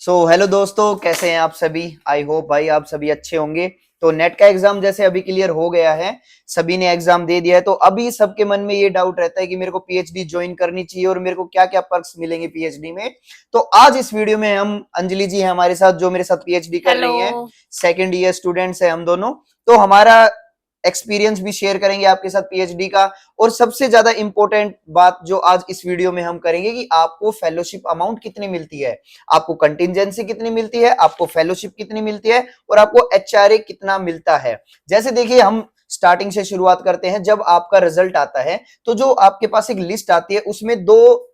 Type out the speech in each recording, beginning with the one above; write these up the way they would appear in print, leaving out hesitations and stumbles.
Hello दोस्तों, कैसे हैं आप सभी। आई होप भाई आप सभी अच्छे होंगे। तो नेट का एग्जाम जैसे अभी क्लियर हो गया है, सभी ने एग्जाम दे दिया है। तो अभी सबके मन में ये डाउट रहता है कि मेरे को पीएचडी ज्वाइन करनी चाहिए और मेरे को क्या क्या पर्क्स मिलेंगे पीएचडी में। तो आज इस वीडियो में हम, अंजलि जी है हमारे साथ जो मेरे साथ पीएचडी कर हेलो। रही हैं, सेकेंड ईयर स्टूडेंट्स है हम दोनों। तो हमारा एक्सपीरियंस भी शेयर करेंगे आपके साथ पीएचडी का। और सबसे ज्यादा इंपॉर्टेंट बात जो आज इस वीडियो में हम करेंगे कि आपको फेलोशिप अमाउंट कितनी मिलती है, आपको कंटिजेंसी कितनी मिलती है, आपको फेलोशिप कितनी मिलती है और आपको एचआरए कितना मिलता है। जैसे देखिए, हम स्टार्टिंग से शुरुआत करते हैं। जब आपका रिजल्ट आता है तो जो आपके पास एक लिस्ट आती है, उसमें दो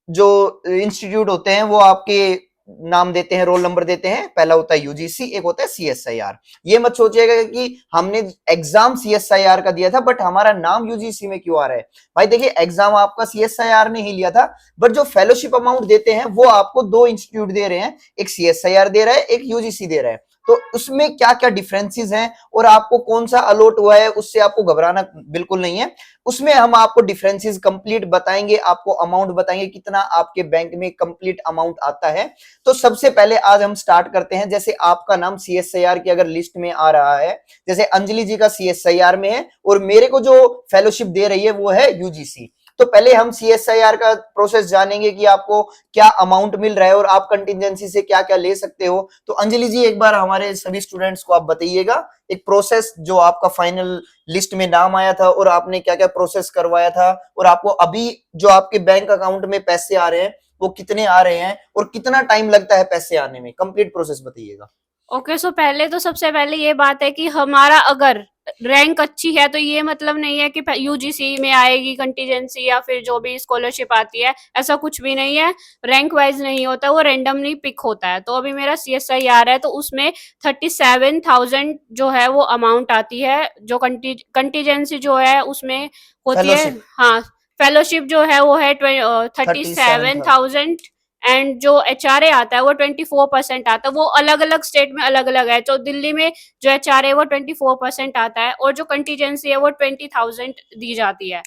जो इंस्टीट्यूट होते हैं वो आपके नाम देते हैं, रोल नंबर देते हैं। पहला होता है यूजीसी, एक होता है सीएसआईआर। ये मत सोचिएगा कि हमने एग्जाम सीएसआईआर का दिया था बट हमारा नाम यूजीसी में क्यों आ रहा है। भाई देखिए, एग्जाम आपका सीएसआईआर ने ही लिया था, बट जो फेलोशिप अमाउंट देते हैं वो आपको दो इंस्टीट्यूट दे रहे हैं। एक सीएसआईआर दे रहा है, एक यूजीसी दे रहा है। तो उसमें क्या क्या डिफरेंसेस हैं और आपको कौन सा अलॉट हुआ है, उससे आपको घबराना बिल्कुल नहीं है। उसमें हम आपको डिफरेंसेस कंप्लीट बताएंगे, आपको अमाउंट बताएंगे कितना आपके बैंक में कंप्लीट अमाउंट आता है। तो सबसे पहले आज हम स्टार्ट करते हैं। जैसे आपका नाम सीएसआईआर की अगर लिस्ट में आ रहा है, जैसे अंजलि जी का सीएसआईआर में है और मेरे को जो फेलोशिप दे रही है वो है यूजीसी। तो पहले हम सीएसआईआर का प्रोसेस जानेंगे कि आपको क्या अमाउंट मिल रहा है और आप कंटिजेंसी से क्या क्या ले सकते हो। तो अंजलि जी, एक बार हमारे सभी स्टूडेंट्स को आप बताइएगा एक प्रोसेस, जो आपका फाइनल लिस्ट में नाम आया था और आपने क्या क्या प्रोसेस करवाया था और आपको अभी जो आपके बैंक अकाउंट में पैसे आ रहे हैं वो कितने आ रहे हैं और कितना टाइम लगता है पैसे आने में। कंप्लीट प्रोसेस बताइएगा। ओके, सो पहले तो सबसे पहले ये बात है कि हमारा अगर रैंक अच्छी है तो ये मतलब नहीं है कि यूजीसी में आएगी कंटीजेंसी या फिर जो भी स्कॉलरशिप आती है, ऐसा कुछ भी नहीं है। रैंक वाइज नहीं होता, वो रेंडमली पिक होता है। तो अभी मेरा सीएसआई आ रहा है तो उसमें 37,000 जो है वो अमाउंट आती है। जो कंटीजेंसी जो है उसमें होती है। फेलोशिप हाँ, फेलोशिप जो है वो है थर्टी 37 सेवन था। थाउजेंड एंड जो एचआरए आता है वो 24% आता है। वो अलग अलग स्टेट में अलग अलग है। तो दिल्ली में जो एचआरए है वो 24% आता है और जो कंटीजेंसी है वो 20,000 दी जाती है।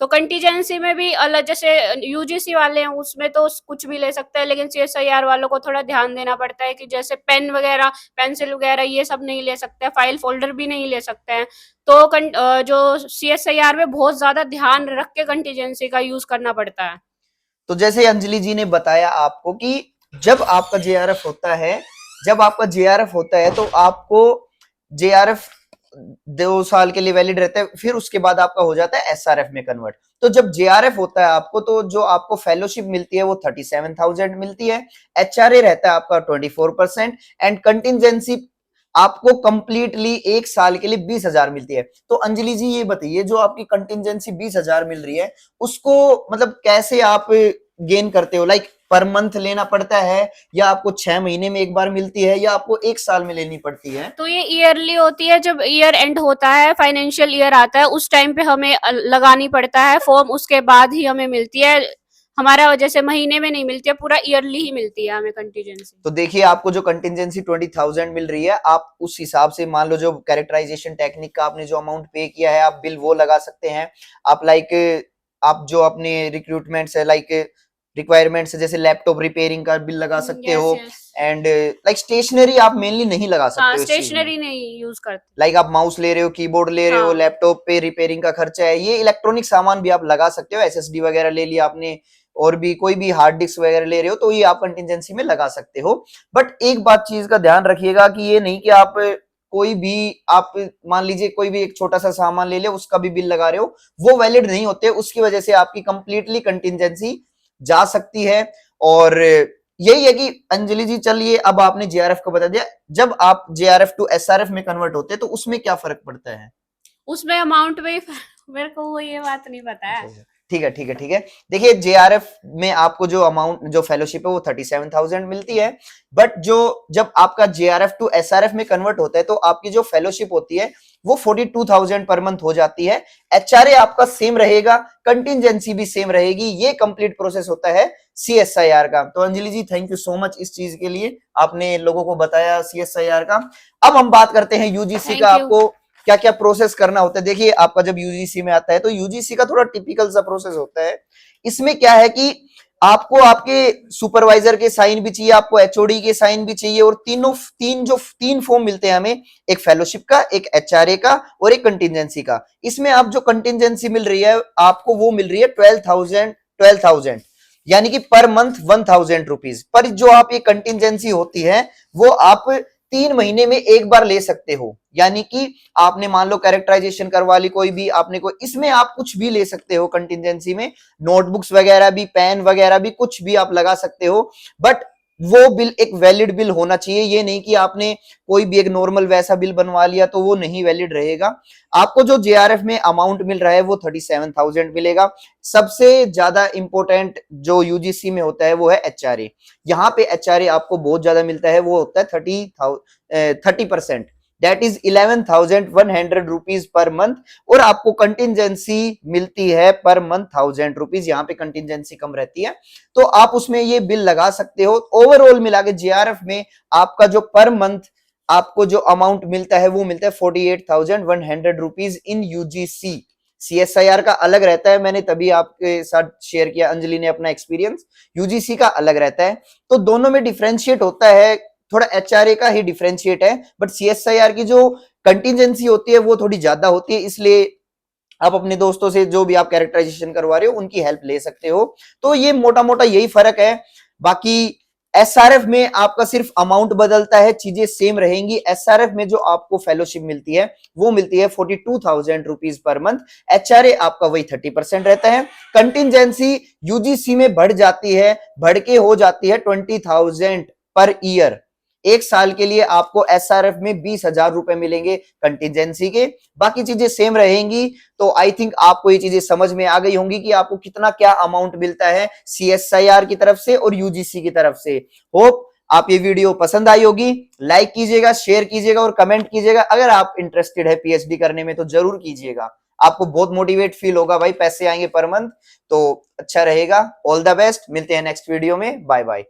तो कंटीजेंसी में भी अलग, जैसे यूजीसी वाले हैं उसमें तो कुछ भी ले सकते हैं, लेकिन सीएसआईआर वालों को थोड़ा ध्यान देना पड़ता है कि जैसे पेन वगैरह, पेंसिल वगैरह ये सब नहीं ले सकते हैं, फाइल फोल्डर भी नहीं ले सकते हैं। तो जो सीएसआईआर में बहुत ज्यादा ध्यान रख के कंटीजेंसी का यूज करना पड़ता है। तो जैसे अंजलि जी ने बताया आपको कि जब आपका जेआरएफ होता है, जब आपका जेआरएफ होता है तो आपको जेआरएफ 2 साल के लिए वैलिड रहता है, फिर उसके बाद आपका हो जाता है एसआरएफ में कन्वर्ट। तो जब जेआरएफ होता है आपको, तो जो आपको फेलोशिप मिलती है वो 37,000 मिलती है। एचआरए रहता है आपका 24% एंड कंटिजेंसी आपको कंप्लीटली 1 साल के लिए 20,000 मिलती है। तो अंजलि जी ये बताइए, जो आपकी कंटिजेंसी 20,000 मिल रही है उसको मतलब कैसे आप गेन करते हो? लाइक पर मंथ लेना पड़ता है या आपको 6 महीने में एक बार मिलती है या आपको 1 साल में लेनी पड़ती है? तो ये ईयरली होती है। जब ईयर एंड होता है, फाइनेंशियल ईयर आता है, उस टाइम पे हमें लगानी पड़ता है फॉर्म, उसके बाद ही हमें मिलती है। हमारा जैसे महीने में नहीं मिलती है, पूरा ईयरली ही मिलती है हमें कंटीजेंसी। तो देखिए, आपको जो कंटिजेंसी 20,000 मिल रही है, आप उस हिसाब से मान लो जो कैरेक्टराइजेशन टेक्निक का आपने जो अमाउंट पे किया है, आप बिल वो लगा सकते हैं। आप लाइक आप जो अपने रिक्रूटमेंट्स है, लाइक रिक्वायरमेंट्स है, जैसे लैपटॉप रिपेयरिंग का बिल लगा सकते हो। Yes yes. And like stationery आप मेनली नहीं लगा हाँ, सकते हो इस चीज में। स्टेशनरी नहीं यूज करते। लाइक आप माउस ले रहे हो, कीबोर्ड ले रहे हो, हाँ। लैपटॉप पे रिपेयरिंग का खर्चा है, ये इलेक्ट्रॉनिक सामान भी आप लगा सकते हो। एसएसडी वगैरह ले लिया आपने और भी कोई भी हार्ड डिस्क वगैरह ले रहे हो तो ये आप कंटिजेंसी में लगा सकते हो। बट एक बात चीज का ध्यान रखिएगा कि ये नहीं कि आप कोई भी, आप मान लीजिए कोई भी एक छोटा सा सामान ले ले उसका भी बिल लगा रहे हो, वो वैलिड नहीं होते। उसकी वजह से आपकी कंप्लीटली कंटिजेंसी जा सकती है। और यही है कि अंजलि जी, चलिए अब आपने जेआरएफ को बता दिया, जब आप जेआरएफ टू एसआरएफ में कन्वर्ट होते हैं तो उसमें क्या फर्क पड़ता है? उसमें अमाउंट में मेरे को वो ये बात नहीं पता अच्छा है। अच्छा, ठीक है ठीक है ठीक है। देखिए, जेआरएफ में आपको जो अमाउंट, जो फेलोशिप है वो 37,000 मिलती है। बट जो जब आपका जेआरएफ टू एसआरएफ में कन्वर्ट होता है तो आपकी जो फेलोशिप होती है वो 42,000 पर मंथ हो जाती है। एचआरए आपका सेम रहेगा, कंटिजेंसी भी सेम रहेगी। ये कंप्लीट प्रोसेस होता है सीएसआईआर का। तो अंजलि जी, थैंक यू सो मच इस चीज के लिए, आपने लोगों को बताया सीएसआईआर का। अब हम बात करते हैं यूजीसी का, थैंक यू। आपको क्या क्या प्रोसेस करना होता है। देखिए, आपका जब यूजीसी में आता है तो यूजीसी का थोड़ा टिपिकल सा प्रोसेस होता है। इसमें क्या है कि आपको आपके सुपरवाइजर के साइन भी चाहिए, आपको एचओडी के साइन भी चाहिए, और तीन फॉर्म मिलते हैं हमें, एक फेलोशिप का, एक एचआरए का और एक कंटिजेंसी का। इसमें आप जो कंटिजेंसी मिल रही है आपको वो मिल रही है 12,000 यानी कि पर मंथ 1,000 रुपीज। पर जो आप ये कंटिजेंसी होती है वो आप 3 महीने में एक बार ले सकते हो, यानी कि आपने मान लो कैरेक्टराइजेशन करवा ली कोई भी, आपने कोई, इसमें आप कुछ भी ले सकते हो कंटिजेंसी में, नोटबुक्स वगैरह भी, पेन वगैरह भी, कुछ भी आप लगा सकते हो। बट वो बिल एक वैलिड बिल होना चाहिए, ये नहीं कि आपने कोई भी एक नॉर्मल वैसा बिल बनवा लिया तो वो नहीं वैलिड रहेगा। आपको जो जेआरएफ में अमाउंट मिल रहा है वो 37,000 मिलेगा। सबसे ज्यादा इंपॉर्टेंट जो यूजीसी में होता है वो है एचआरए। यहाँ पे एचआरए आपको बहुत ज्यादा मिलता है, वो होता है 30%, that is 11,100 rupees per month. और आपको कंटिजेंसी मिलती है पर मंथ 1,000 रुपीज, यहाँ पे कंटिजेंसी कम रहती है तो आप उसमें ये बिल लगा सकते हो। ओवरऑल मिला के जेआरएफ में आपका जो पर मंथ आपको जो अमाउंट मिलता है वो मिलता है 48,100 रुपीज इन यूजीसी। सीएसआईआर का अलग रहता है, मैंने तभी आपके साथ शेयर किया, अंजलि ने अपना एक्सपीरियंस। यूजीसी का अलग रहता है, तो दोनों में डिफरेंशिएट होता है, थोड़ा एचआरए का ही डिफरेंशिएट है, बट सीएसआईआर की जो कंटिजेंसी होती है वो थोड़ी ज्यादा होती है, इसलिए आप अपने दोस्तों से जो भी आप कैरेक्टराइजेशन करवा रहे हो उनकी हेल्प ले सकते हो। तो ये मोटा मोटा यही फर्क है। बाकी एसआरएफ में आपका सिर्फ अमाउंट बदलता है, चीजें सेम रहेंगी। एसआरएफ में जो आपको फेलोशिप मिलती है वो मिलती है 42,000 रुपीज पर मंथ, एचआरए आपका वही 30% रहता है। कंटिजेंसी यूजीसी में बढ़ जाती है, बढ़ के हो जाती है 20,000 पर ईयर। एक साल के लिए आपको एसआरएफ में 20,000 रुपए मिलेंगे कंटिजेंसी के, बाकी चीजें सेम रहेंगी। तो आई थिंक आपको ये चीजें समझ में आ गई होंगी कि आपको कितना क्या अमाउंट मिलता है सीएसआईआर की तरफ से और यूजीसी की तरफ से। होप आप ये वीडियो पसंद आई होगी, लाइक कीजिएगा, शेयर कीजिएगा और कमेंट कीजिएगा। अगर आप इंटरेस्टेड है पीएचडी करने में तो जरूर कीजिएगा, आपको बहुत मोटिवेट फील होगा, भाई पैसे आएंगे पर मंथ तो अच्छा रहेगा। ऑल द बेस्ट, मिलते हैं नेक्स्ट वीडियो में, बाय बाय।